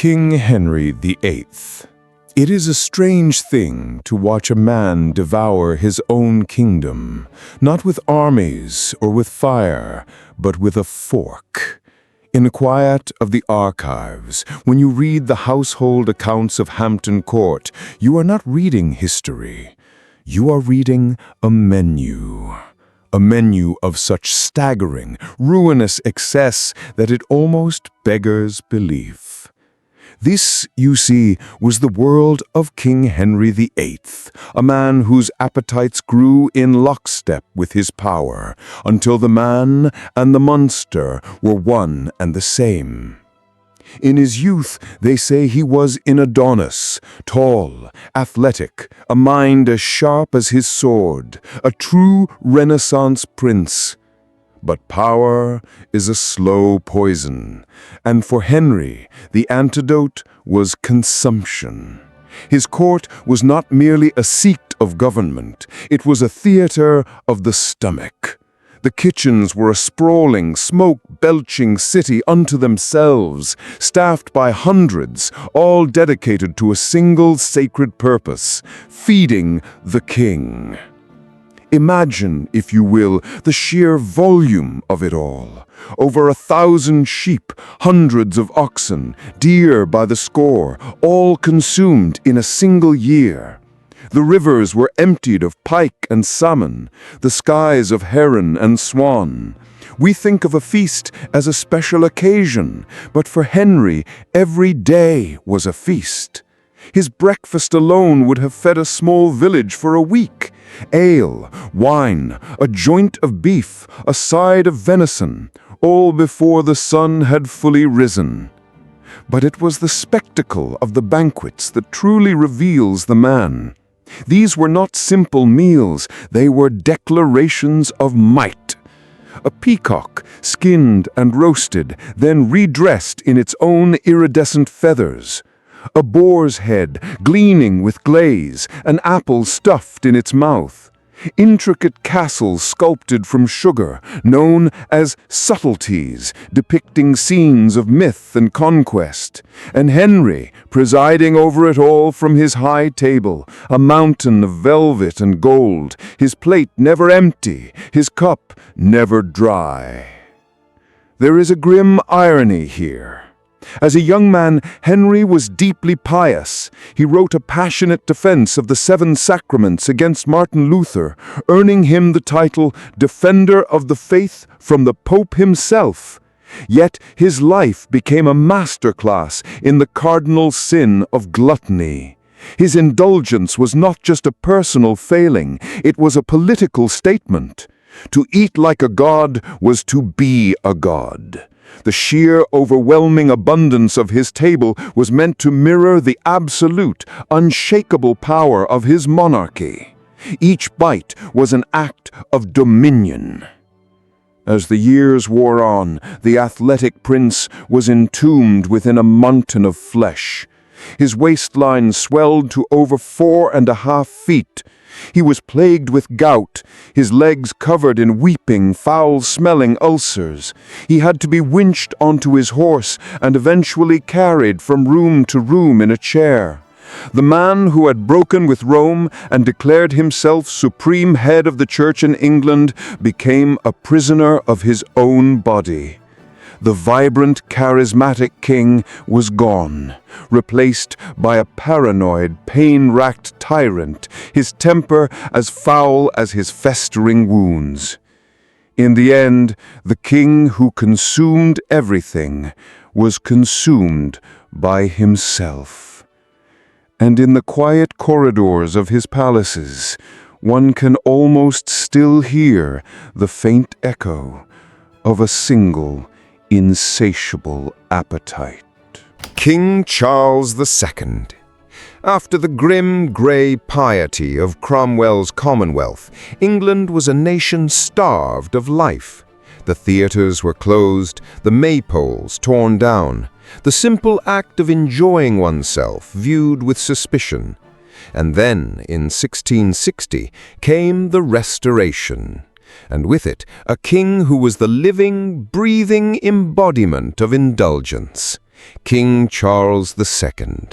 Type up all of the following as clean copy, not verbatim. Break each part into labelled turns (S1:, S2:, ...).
S1: King Henry VIII. It is a strange thing to watch a man devour his own kingdom, not with armies or with fire, but with a fork. In the quiet of the archives, when you read the household accounts of Hampton Court, you are not reading history. You are reading a menu. A menu of such staggering, ruinous excess that it almost beggars belief. This, you see, was the world of King Henry VIII, a man whose appetites grew in lockstep with his power, until the man and the monster were one and the same. In his youth, they say he was an Adonis, tall, athletic, a mind as sharp as his sword, a true Renaissance prince. But power is a slow poison, and for Henry, the antidote was consumption. His court was not merely a seat of government, it was a theater of the stomach. The kitchens were a sprawling, smoke-belching city unto themselves, staffed by hundreds, all dedicated to a single sacred purpose, feeding the king. Imagine, if you will, the sheer volume of it all. Over 1,000 sheep, hundreds of oxen, deer by the score, all consumed in a single year. The rivers were emptied of pike and salmon, the skies of heron and swan. We think of a feast as a special occasion, but for Henry, every day was a feast. His breakfast alone would have fed a small village for a week. Ale, wine, a joint of beef, a side of venison, all before the sun had fully risen. But it was the spectacle of the banquets that truly reveals the man. These were not simple meals, they were declarations of might. A peacock, skinned and roasted, then redressed in its own iridescent feathers. A boar's head, gleaming with glaze, an apple stuffed in its mouth. Intricate castles sculpted from sugar, known as subtleties, depicting scenes of myth and conquest. And Henry, presiding over it all from his high table, a mountain of velvet and gold, his plate never empty, his cup never dry. There is a grim irony here. As a young man, Henry was deeply pious. He wrote a passionate defense of the 7 sacraments against Martin Luther, earning him the title Defender of the Faith from the Pope himself. Yet his life became a masterclass in the cardinal sin of gluttony. His indulgence was not just a personal failing, it was a political statement. To eat like a god was to be a god. The sheer, overwhelming abundance of his table was meant to mirror the absolute, unshakable power of his monarchy. Each bite was an act of dominion. As the years wore on, the athletic prince was entombed within a mountain of flesh. His waistline swelled to over 4.5 feet. He was plagued with gout, his legs covered in weeping, foul-smelling ulcers. He had to be winched onto his horse and eventually carried from room to room in a chair. The man who had broken with Rome and declared himself supreme head of the church in England became a prisoner of his own body. The vibrant, charismatic king was gone, replaced by a paranoid, pain-racked tyrant, his temper as foul as his festering wounds. In the end, the king who consumed everything was consumed by himself. And in the quiet corridors of his palaces, one can almost still hear the faint echo of a single insatiable appetite.
S2: King Charles II. After the grim, grey piety of Cromwell's Commonwealth, England was a nation starved of life. The theatres were closed, the maypoles torn down, the simple act of enjoying oneself viewed with suspicion. And then, in 1660, came the Restoration. And with it, a king who was the living, breathing embodiment of indulgence. King Charles II.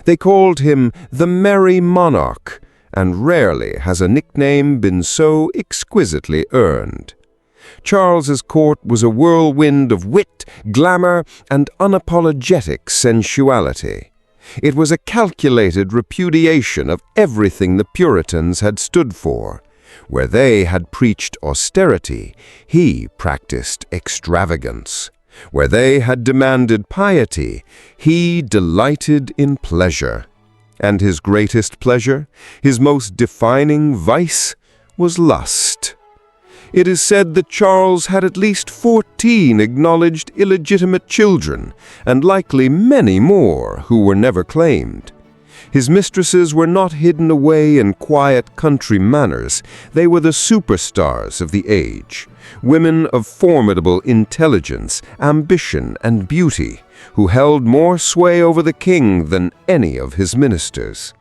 S2: They called him the Merry Monarch, and rarely has a nickname been so exquisitely earned. Charles's court was a whirlwind of wit, glamour, and unapologetic sensuality. It was a calculated repudiation of everything the Puritans had stood for. Where they had preached austerity, he practiced extravagance. Where they had demanded piety, he delighted in pleasure. And his greatest pleasure, his most defining vice, was lust. It is said that Charles had at least 14 acknowledged illegitimate children, and likely many more who were never claimed. His mistresses were not hidden away in quiet country manners. They were the superstars of the age, women of formidable intelligence, ambition, and beauty, who held more sway over the king than any of his ministers.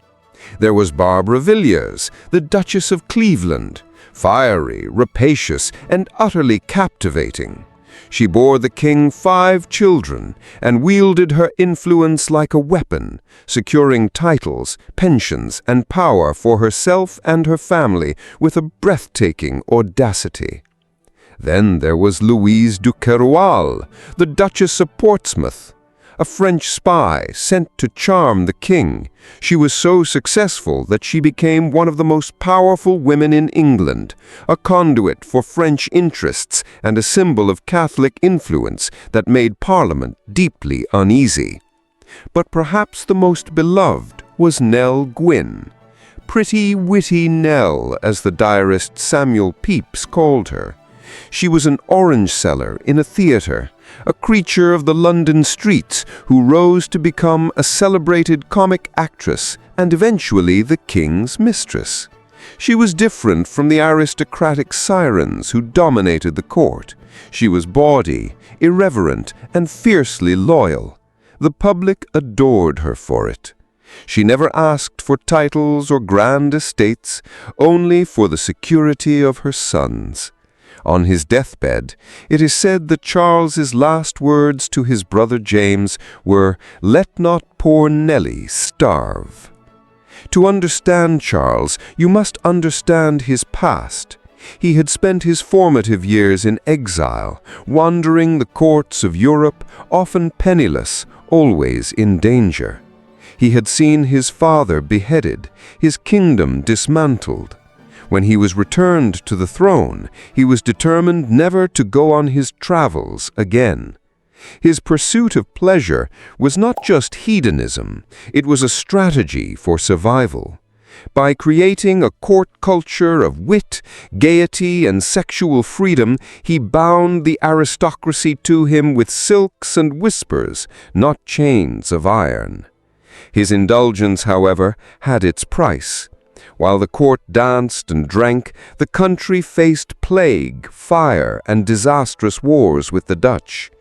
S2: There was Barbara Villiers, the Duchess of Cleveland, fiery, rapacious, and utterly captivating. She bore the king 5 children and wielded her influence like a weapon, securing titles, pensions, and power for herself and her family with a breathtaking audacity. Then there was Louise du Keroualle, the Duchess of Portsmouth, a French spy sent to charm the king. She was so successful that she became one of the most powerful women in England, a conduit for French interests and a symbol of Catholic influence that made Parliament deeply uneasy. But perhaps the most beloved was Nell Gwynn. Pretty, witty Nell, as the diarist Samuel Pepys called her. She was an orange seller in a theatre, a creature of the London streets who rose to become a celebrated comic actress and eventually the king's mistress. She was different from the aristocratic sirens who dominated the court. She was bawdy, irreverent, and fiercely loyal. The public adored her for it. She never asked for titles or grand estates, only for the security of her sons. On his deathbed, it is said that Charles's last words to his brother James were, "Let not poor Nelly starve." To understand Charles, you must understand his past. He had spent his formative years in exile, wandering the courts of Europe, often penniless, always in danger. He had seen his father beheaded, his kingdom dismantled. When he was returned to the throne, he was determined never to go on his travels again. His pursuit of pleasure was not just hedonism, it was a strategy for survival. By creating a court culture of wit, gaiety, and sexual freedom, he bound the aristocracy to him with silks and whispers, not chains of iron. His indulgence, however, had its price. While the court danced and drank, the country faced plague, fire, and disastrous wars with the Dutch.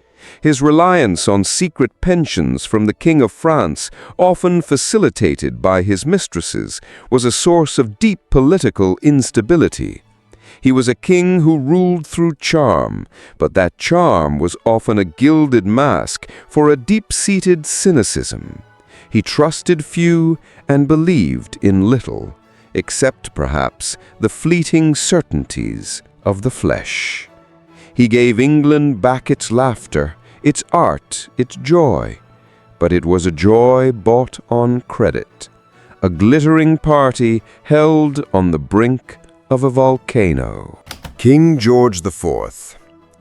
S2: His reliance on secret pensions from the King of France, often facilitated by his mistresses, was a source of deep political instability. He was a king who ruled through charm, but that charm was often a gilded mask for a deep-seated cynicism. He trusted few and believed in little, except perhaps the fleeting certainties of the flesh. He gave England back its laughter, its art, its joy, but it was a joy bought on credit, a glittering party held on the brink of a volcano. King George IV.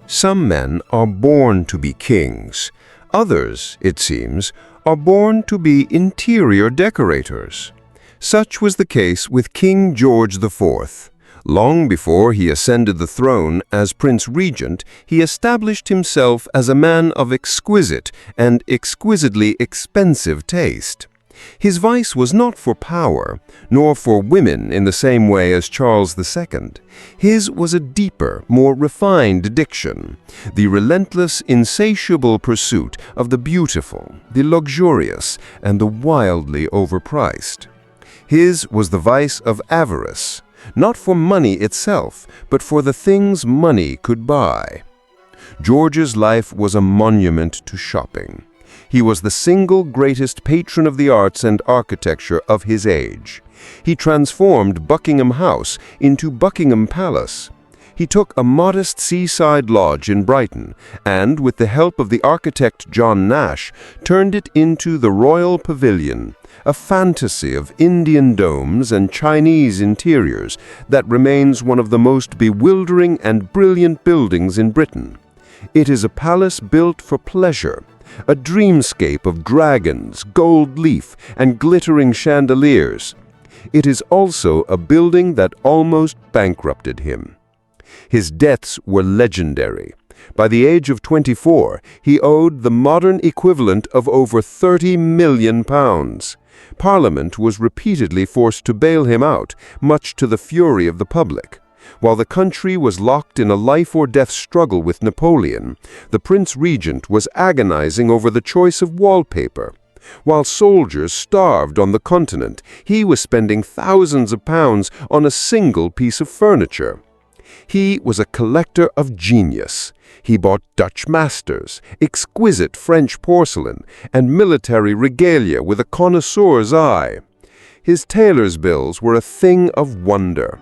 S2: Some men are born to be kings. Others, it seems, are born to be interior decorators. Such was the case with King George IV. Long before he ascended the throne as Prince Regent, he established himself as a man of exquisite and exquisitely expensive taste. His vice was not for power, nor for women in the same way as Charles II. His was a deeper, more refined addiction, the relentless, insatiable pursuit of the beautiful, the luxurious, and the wildly overpriced. His was the vice of avarice, not for money itself, but for the things money could buy. George's life was a monument to shopping. He was the single greatest patron of the arts and architecture of his age. He transformed Buckingham House into Buckingham Palace. He took a modest seaside lodge in Brighton and, with the help of the architect John Nash, turned it into the Royal Pavilion, a fantasy of Indian domes and Chinese interiors that remains one of the most bewildering and brilliant buildings in Britain. It is a palace built for pleasure, a dreamscape of dragons, gold leaf, and glittering chandeliers. It is also a building that almost bankrupted him. His deaths were legendary. By the age of 24, he owed the modern equivalent of over £30 million. Parliament was repeatedly forced to bail him out, much to the fury of the public. While the country was locked in a life-or-death struggle with Napoleon, the Prince Regent was agonizing over the choice of wallpaper. While soldiers starved on the continent, he was spending thousands of pounds on a single piece of furniture. He was a collector of genius. He bought Dutch masters, exquisite French porcelain, and military regalia with a connoisseur's eye. His tailor's bills were a thing of wonder.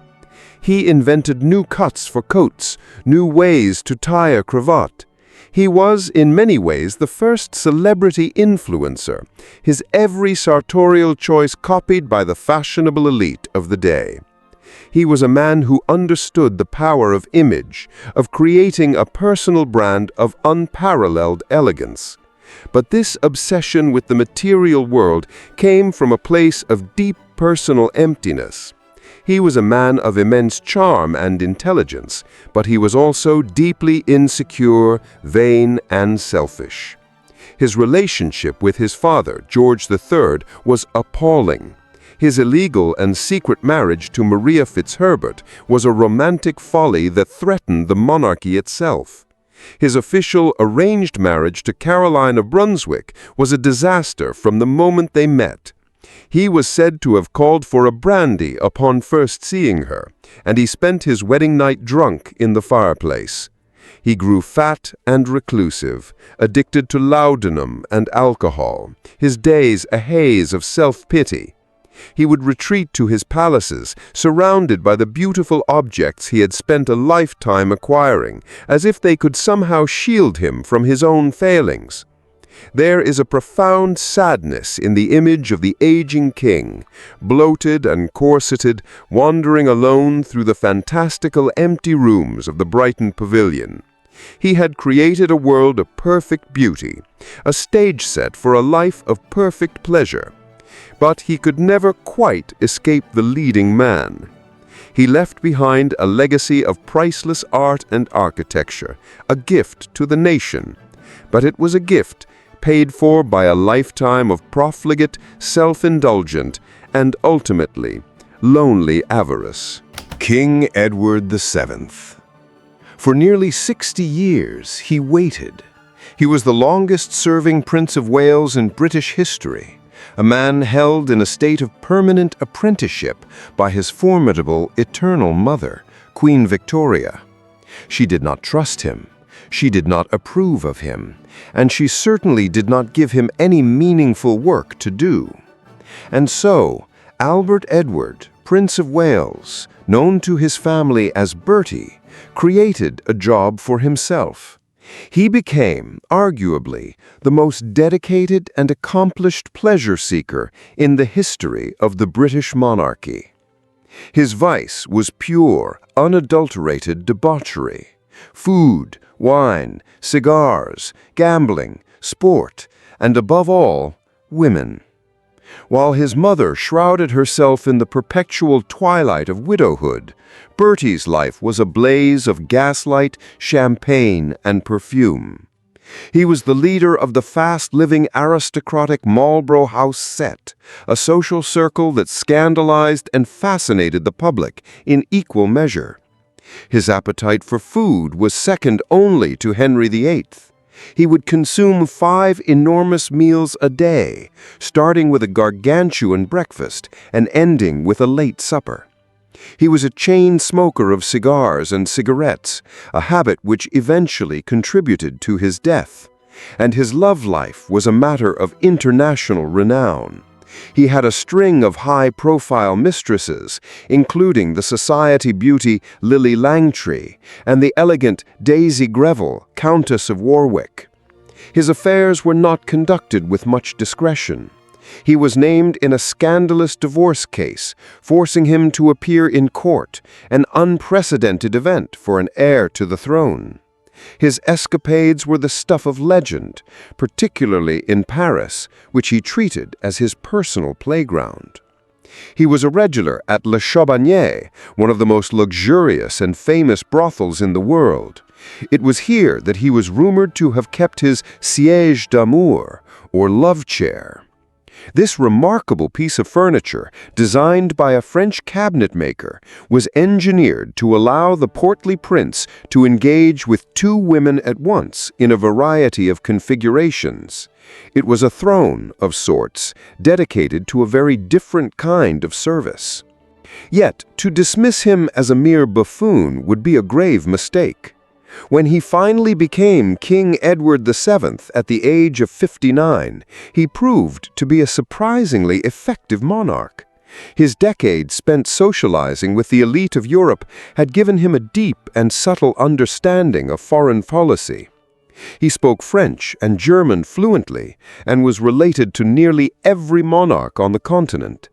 S2: He invented new cuts for coats, new ways to tie a cravat. He was, in many ways, the first celebrity influencer, his every sartorial choice copied by the fashionable elite of the day. He was a man who understood the power of image, of creating a personal brand of unparalleled elegance. But this obsession with the material world came from a place of deep personal emptiness. He was a man of immense charm and intelligence, but he was also deeply insecure, vain, and selfish. His relationship with his father, George III, was appalling. His illegal and secret marriage to Maria Fitzherbert was a romantic folly that threatened the monarchy itself. His official arranged marriage to Caroline of Brunswick was a disaster from the moment they met. He was said to have called for a brandy upon first seeing her, and he spent his wedding night drunk in the fireplace. He grew fat and reclusive, addicted to laudanum and alcohol, his days a haze of self-pity. He would retreat to his palaces, surrounded by the beautiful objects he had spent a lifetime acquiring, as if they could somehow shield him from his own failings. There is a profound sadness in the image of the aging king, bloated and corseted, wandering alone through the fantastical empty rooms of the Brighton Pavilion. He had created a world of perfect beauty, a stage set for a life of perfect pleasure. But he could never quite escape the leading man. He left behind a legacy of priceless art and architecture, a gift to the nation. But it was a gift paid for by a lifetime of profligate, self-indulgent, and ultimately lonely avarice.
S1: King Edward VII. For nearly 60 years, he waited. He was the longest-serving Prince of Wales in British history, a man held in a state of permanent apprenticeship by his formidable, eternal mother, Queen Victoria. She did not trust him. She did not approve of him, and she certainly did not give him any meaningful work to do. And so, Albert Edward, Prince of Wales, known to his family as Bertie, created a job for himself. He became, arguably, the most dedicated and accomplished pleasure seeker in the history of the British monarchy. His vice was pure, unadulterated debauchery. Food, wine, cigars, gambling, sport, and above all, women. While his mother shrouded herself in the perpetual twilight of widowhood, Bertie's life was a blaze of gaslight, champagne, and perfume. He was the leader of the fast-living aristocratic Marlborough House set, a social circle that scandalized and fascinated the public in equal measure. His appetite for food was second only to Henry VIII. He would consume 5 enormous meals a day, starting with a gargantuan breakfast and ending with a late supper. He was a chain smoker of cigars and cigarettes, a habit which eventually contributed to his death.
S2: and his love life was a matter of international renown. He had a string of high-profile mistresses, including the society beauty Lily Langtry and the elegant Daisy Greville, Countess of Warwick. His affairs were not conducted with much discretion. He was named in a scandalous divorce case, forcing him to appear in court, an unprecedented event for an heir to the throne. His escapades were the stuff of legend, particularly in Paris, which he treated as his personal playground. He was a regular at Le Charbonnier, one of the most luxurious and famous brothels in the world. It was here that he was rumored to have kept his siège d'amour, or love chair. This remarkable piece of furniture, designed by a French cabinet maker, was engineered to allow the portly prince to engage with two women at once in a variety of configurations. It was a throne, of sorts, dedicated to a very different kind of service. Yet, to dismiss him as a mere buffoon would be a grave mistake. When he finally became King Edward VII at the age of 59, he proved to be a surprisingly effective monarch. His decades spent socializing with the elite of Europe had given him a deep and subtle understanding of foreign policy. He spoke French and German fluently and was related to nearly every monarch on the continent.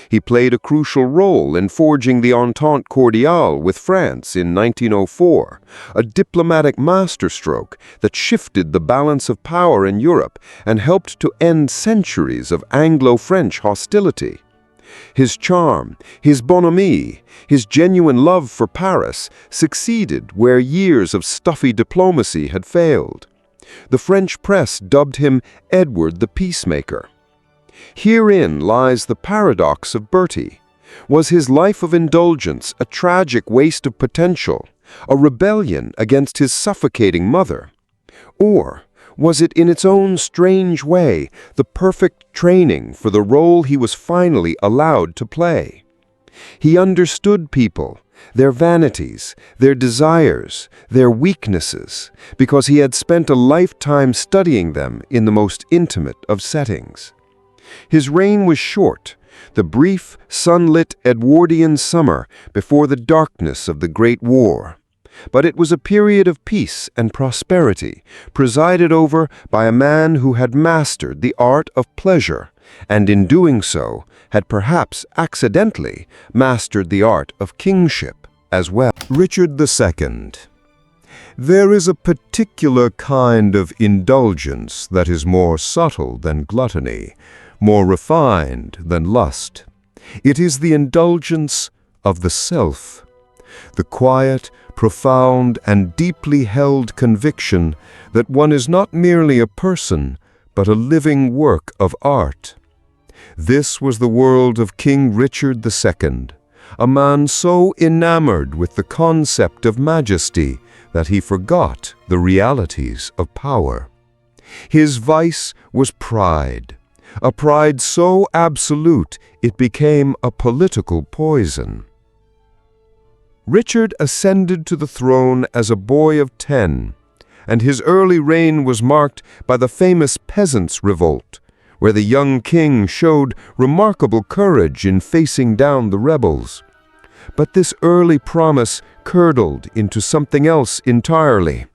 S2: He played a crucial role in forging the Entente Cordiale with France in 1904, a diplomatic masterstroke that shifted the balance of power in Europe and helped to end centuries of Anglo-French hostility. His charm, his bonhomie, his genuine love for Paris succeeded where years of stuffy diplomacy had failed. The French press dubbed him Edward the Peacemaker. Herein lies the paradox of Bertie. Was his life of indulgence a tragic waste of potential, a rebellion against his suffocating mother? Or was it in its own strange way the perfect training for the role he was finally allowed to play? He understood people, their vanities, their desires, their weaknesses, because he had spent a lifetime studying them in the most intimate of settings. His reign was short, the brief, sunlit Edwardian summer before the darkness of the Great War. But it was a period of peace and prosperity, presided over by a man who had mastered the art of pleasure, and in doing so, had perhaps accidentally mastered the art of kingship as well.
S1: Richard II. There is a particular kind of indulgence that is more subtle than gluttony, more refined than lust. It is the indulgence of the self, the quiet, profound, and deeply held conviction that one is not merely a person, but a living work of art. This was the world of King Richard II, a man so enamored with the concept of majesty that he forgot the realities of power. His vice was pride, a pride so absolute it became a political poison. Richard ascended to the throne as a boy of 10, and his early reign was marked by the famous Peasants' Revolt, where the young king showed remarkable courage in facing down the rebels. But this early promise curdled into something else entirely.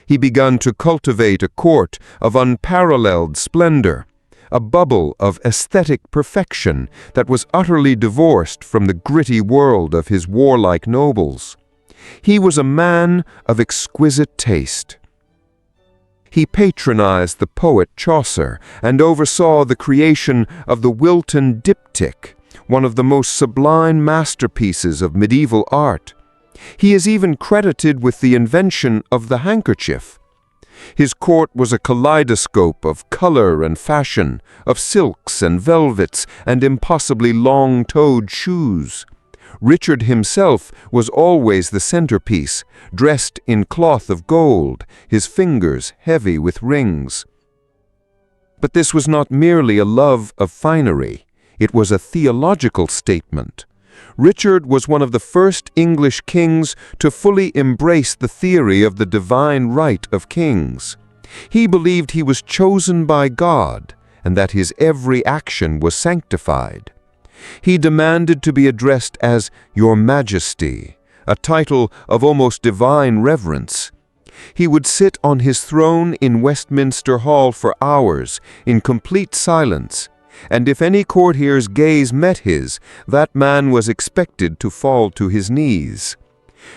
S1: He began to cultivate a court of unparalleled splendor, a bubble of aesthetic perfection that was utterly divorced from the gritty world of his warlike nobles. He was a man of exquisite taste. He patronized the poet Chaucer and oversaw the creation of the Wilton diptych, one of the most sublime masterpieces of medieval art. He is even credited with the invention of the handkerchief. His court was a kaleidoscope of color and fashion, of silks and velvets and impossibly long-toed shoes. Richard himself was always the centerpiece, dressed in cloth of gold, his fingers heavy with rings. But this was not merely a love of finery. It was a theological statement. Richard was one of the first English kings to fully embrace the theory of the divine right of kings.
S2: He believed he was chosen by God and that his every action was sanctified. He demanded to be addressed as Your Majesty, a title of almost divine reverence. He would sit on his throne in Westminster Hall for hours in complete silence, and if any courtier's gaze met his, that man was expected to fall to his knees.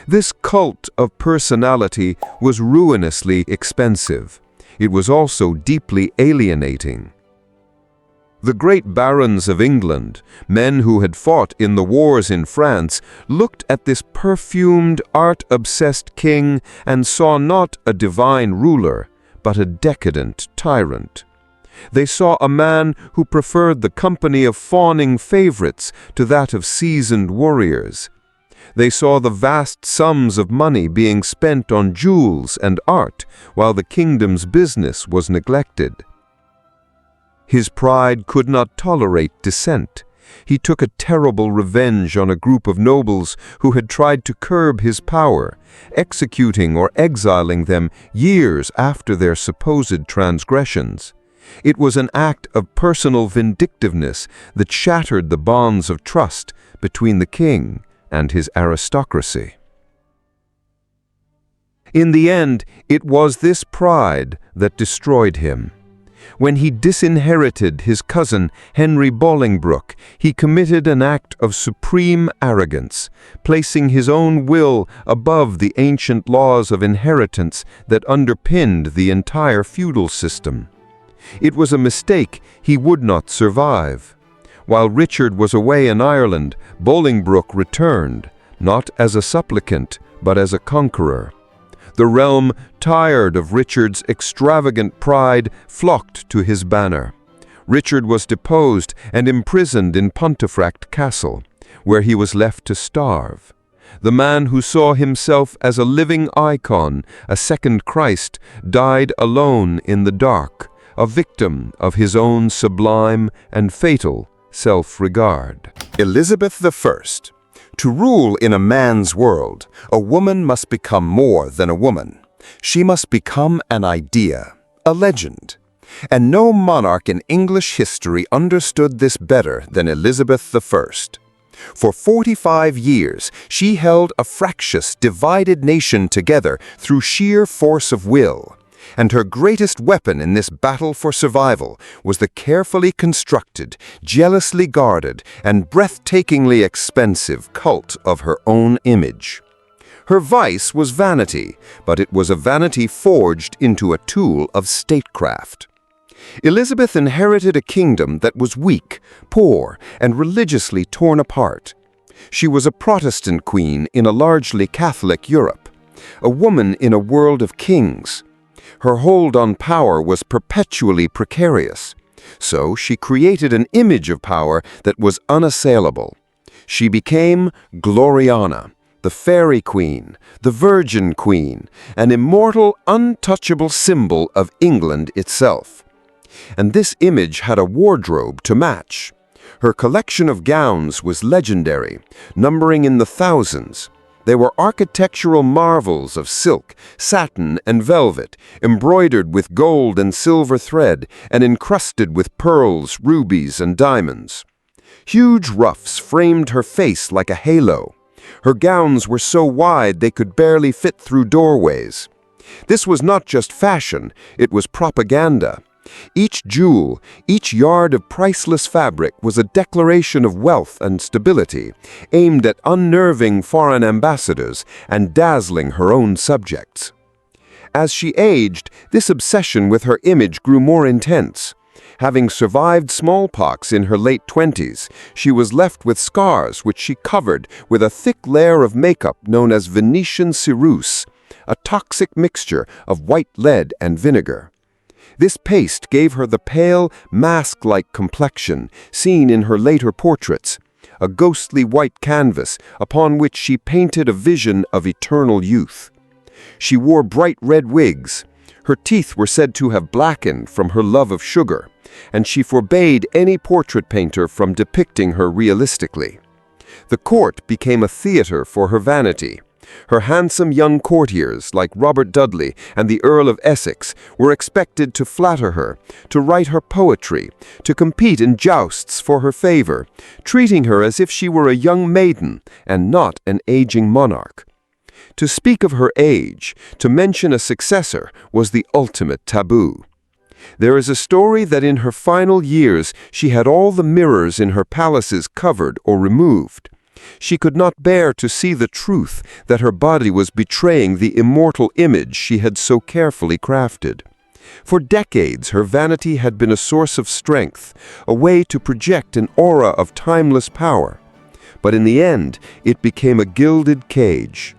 S2: This cult of personality was ruinously expensive. It was also deeply alienating. The great barons of England, men who had fought in the wars in France, looked at this perfumed, art-obsessed king and saw not a divine ruler, but a decadent tyrant. They saw a man who preferred the company of fawning favorites to that of seasoned warriors. They saw the vast sums of money being spent on jewels and art, while the kingdom's business was neglected. His pride could not tolerate dissent. He took a terrible revenge on a group of nobles who had tried to curb his power, executing or exiling them years after their supposed transgressions. It was an act of personal vindictiveness that shattered the bonds of trust between the king and his aristocracy. In the end, it was this pride that destroyed him. When he disinherited his cousin Henry Bolingbroke, he committed an act of supreme arrogance, placing his own will above the ancient laws of inheritance that underpinned the entire feudal system. It was a mistake he would not survive. While Richard was away in Ireland, Bolingbroke returned, not as a supplicant, but as a conqueror. The realm, tired of Richard's extravagant pride, flocked to his banner. Richard was deposed and imprisoned in Pontefract Castle, where he was left to starve. The man who saw himself as a living icon, a second Christ, died alone in the dark, a victim of his own sublime and fatal self-regard.
S3: Elizabeth I. To rule in a man's world, a woman must become more than a woman. She must become an idea, a legend. And no monarch in English history understood this better than Elizabeth I. For 45 years, she held a fractious, divided nation together through sheer force of will. And her greatest weapon in this battle for survival was the carefully constructed, jealously guarded, and breathtakingly expensive cult of her own image. Her vice was vanity, but it was a vanity forged into a tool of statecraft. Elizabeth inherited a kingdom that was weak, poor, and religiously torn apart. She was a Protestant queen in a largely Catholic Europe, a woman in a world of kings. Her hold on power was perpetually precarious, so she created an image of power that was unassailable. She became Gloriana, the fairy queen, the virgin queen, an immortal, untouchable symbol of England itself. And this image had a wardrobe to match. Her collection of gowns was legendary, numbering in the thousands. They were architectural marvels of silk, satin, and velvet, embroidered with gold and silver thread, and encrusted with pearls, rubies, and diamonds. Huge ruffs framed her face like a halo. Her gowns were so wide they could barely fit through doorways. This was not just fashion, it was propaganda. Each jewel, each yard of priceless fabric was a declaration of wealth and stability, aimed at unnerving foreign ambassadors and dazzling her own subjects. As she aged, this obsession with her image grew more intense. Having survived smallpox in her late 20s, she was left with scars which she covered with a thick layer of makeup known as Venetian ceruse, a toxic mixture of white lead and vinegar. This paste gave her the pale, mask-like complexion seen in her later portraits, a ghostly white canvas upon which she painted a vision of eternal youth. She wore bright red wigs. Her teeth were said to have blackened from her love of sugar, and she forbade any portrait painter from depicting her realistically. The court became a theater for her vanity.
S2: Her handsome young courtiers, like Robert Dudley and the Earl of Essex, were expected to flatter her, to write her poetry, to compete in jousts for her favor, treating her as if she were a young maiden and not an aging monarch. To speak of her age, to mention a successor, was the ultimate taboo. There is a story that in her final years she had all the mirrors in her palaces covered or removed. She could not bear to see the truth that her body was betraying the immortal image she had so carefully crafted. For decades, her vanity had been a source of strength, a way to project an aura of timeless power. But in the end, it became a gilded cage.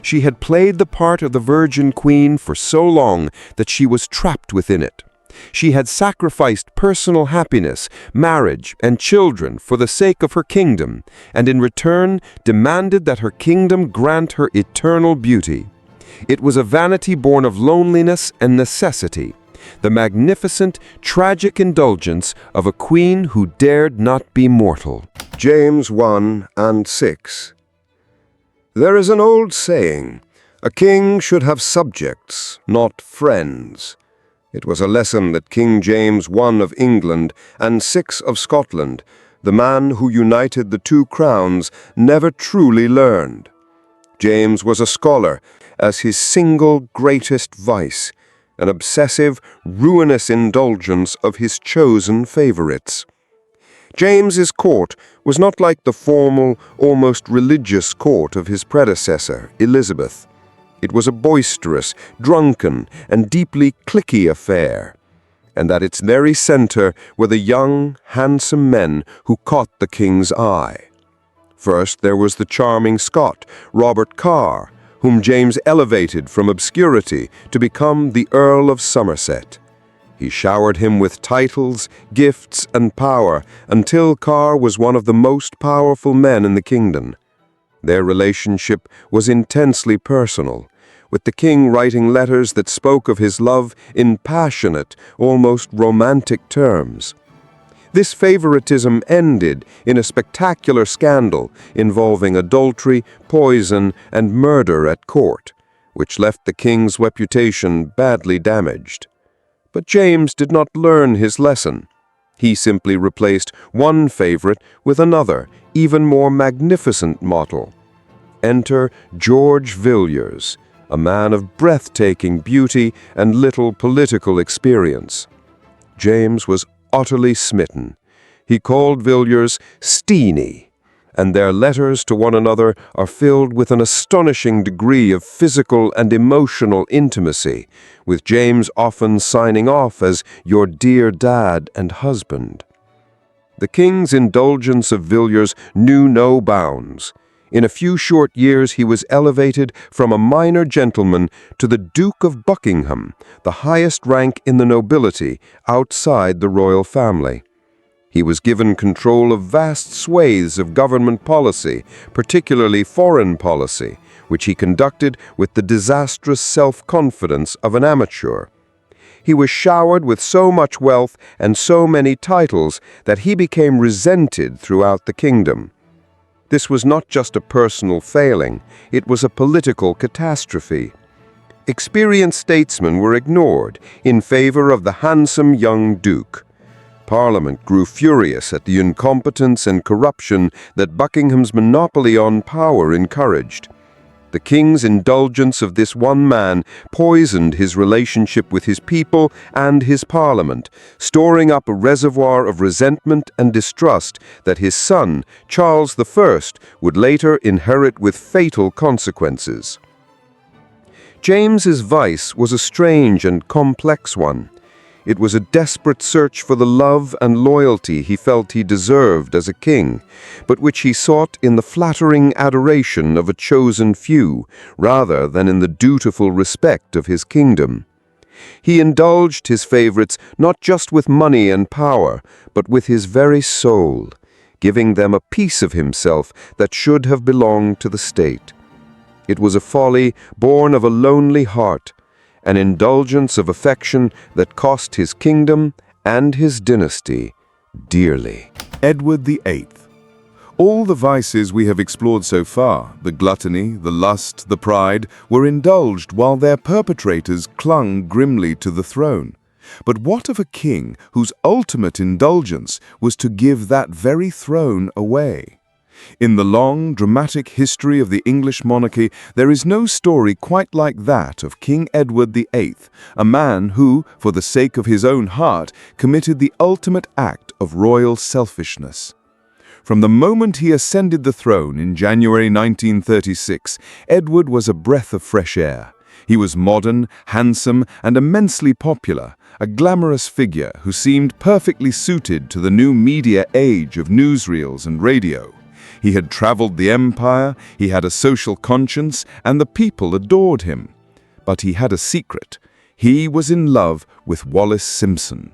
S2: She had played the part of the Virgin Queen for so long that she was trapped within it. She had sacrificed personal happiness, marriage, and children for the sake of her kingdom, and in return demanded that her kingdom grant her eternal beauty. It was a vanity born of loneliness and necessity, the magnificent, tragic indulgence of a queen who dared not be mortal.
S4: James 1 and 6. There is an old saying, "A king should have subjects, not friends." It was a lesson that King James I of England and VI of Scotland, the man who united the two crowns, never truly learned. James was a scholar, as his single greatest vice, an obsessive, ruinous indulgence of his chosen favorites. James's court was not like the formal, almost religious court of his predecessor, Elizabeth. It was a boisterous, drunken, and deeply cliquey affair, and at its very center were the young, handsome men who caught the king's eye. First, there was the charming Scot, Robert Carr, whom James elevated from obscurity to become the Earl of Somerset. He showered him with titles, gifts, and power until Carr was one of the most powerful men in the kingdom. Their relationship was intensely personal, with the king writing letters that spoke of his love in passionate, almost romantic terms. This favoritism ended in a spectacular scandal involving adultery, poison, and murder at court, which left the king's reputation badly damaged. But James did not learn his lesson. He simply replaced one favorite with another, even more magnificent model. Enter George Villiers, a man of breathtaking beauty and little political experience. James was utterly smitten. He called Villiers Steenie, and their letters to one another are filled with an astonishing degree of physical and emotional intimacy, with James often signing off as "your dear dad and husband." The king's indulgence of Villiers knew no bounds. In a few short years he was elevated from a minor gentleman to the Duke of Buckingham, the highest rank in the nobility outside the royal family. He was given control of vast swathes of government policy, particularly foreign policy, which he conducted with the disastrous self-confidence of an amateur. He was showered with so much wealth and so many titles that he became resented throughout the kingdom. This was not just a personal failing, it was a political catastrophe. Experienced statesmen were ignored in favor of the handsome young duke. Parliament grew furious at the incompetence and corruption that Buckingham's monopoly on power encouraged. The king's indulgence of this one man poisoned his relationship with his people and his parliament, storing up a reservoir of resentment and distrust that his son, Charles I, would later inherit with fatal consequences. James's vice was a strange and complex one. It was a desperate search for the love and loyalty he felt he deserved as a king, but which he sought in the flattering adoration of a chosen few, rather than in the dutiful respect of his kingdom. He indulged his favorites not just with money and power, but with his very soul, giving them a piece of himself that should have belonged to the state. It was a folly born of a lonely heart, an indulgence of affection that cost his kingdom and his dynasty dearly.
S1: Edward VIII. All the vices we have explored so far, the gluttony, the lust, the pride, were indulged while their perpetrators clung grimly to the throne. But what of a king whose ultimate indulgence was to give that very throne away? In the long, dramatic history of the English monarchy, there is no story quite like that of King Edward VIII, a man who, for the sake of his own heart, committed the ultimate act of royal selfishness. From the moment he ascended the throne in January 1936, Edward was a breath of fresh air. He was modern, handsome, and immensely popular, a glamorous figure who seemed perfectly suited to the new media age of newsreels and radio. He had traveled the empire, he had a social conscience, and the people adored him. But he had a secret. He was in love with Wallis Simpson.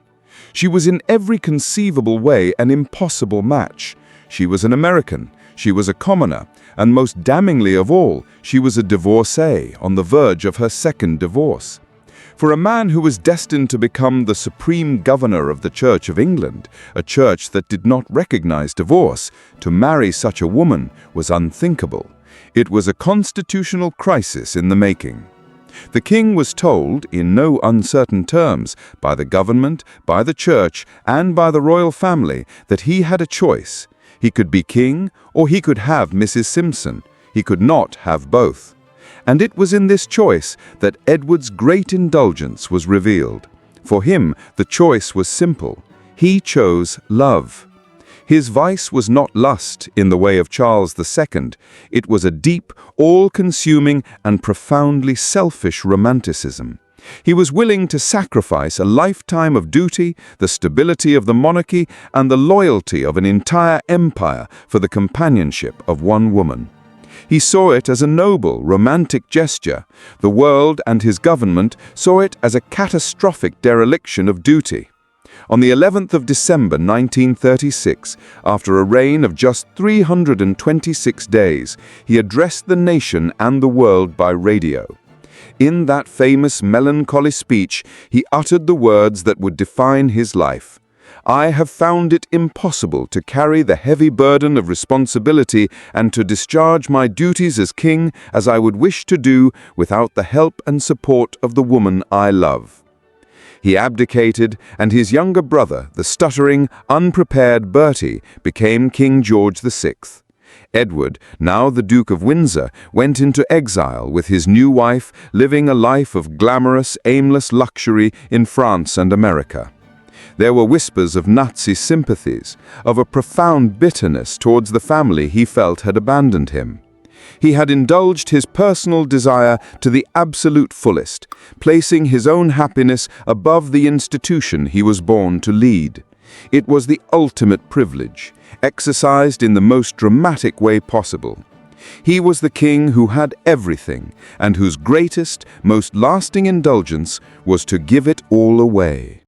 S1: She was in every conceivable way an impossible match. She was an American, she was a commoner, and most damningly of all, she was a divorcee on the verge of her second divorce. For a man who was destined to become the supreme governor of the Church of England, a church that did not recognize divorce, to marry such a woman was unthinkable. It was a constitutional crisis in the making. The king was told, in no uncertain terms, by the government, by the church, and by the royal family, that he had a choice. He could be king, or he could have Mrs. Simpson. He could not have both. And it was in this choice that Edward's great indulgence was revealed. For him, the choice was simple. He chose love. His vice was not lust in the way of Charles II. It was a deep, all-consuming, and profoundly selfish romanticism. He was willing to sacrifice a lifetime of duty, the stability of the monarchy, and the loyalty of an entire empire for the companionship of one woman. He saw it as a noble, romantic gesture. The world and his government saw it as a catastrophic dereliction of duty. On the 11th of December 1936, after a reign of just 326 days, he addressed the nation and the world by radio. In that famous melancholy speech, he uttered the words that would define his life. I have found it impossible to carry the heavy burden of responsibility and to discharge my duties as king as I would wish to do without the help and support of the woman I love. He abdicated, and his younger brother, the stuttering, unprepared Bertie, became King George VI. Edward, now the Duke of Windsor, went into exile with his new wife, living a life of glamorous, aimless luxury in France and America. There were whispers of Nazi sympathies, of a profound bitterness towards the family he felt had abandoned him. He had indulged his personal desire to the absolute fullest, placing his own happiness above the institution he was born to lead. It was the ultimate privilege, exercised in the most dramatic way possible. He was the king who had everything, and whose greatest, most lasting indulgence was to give it all away.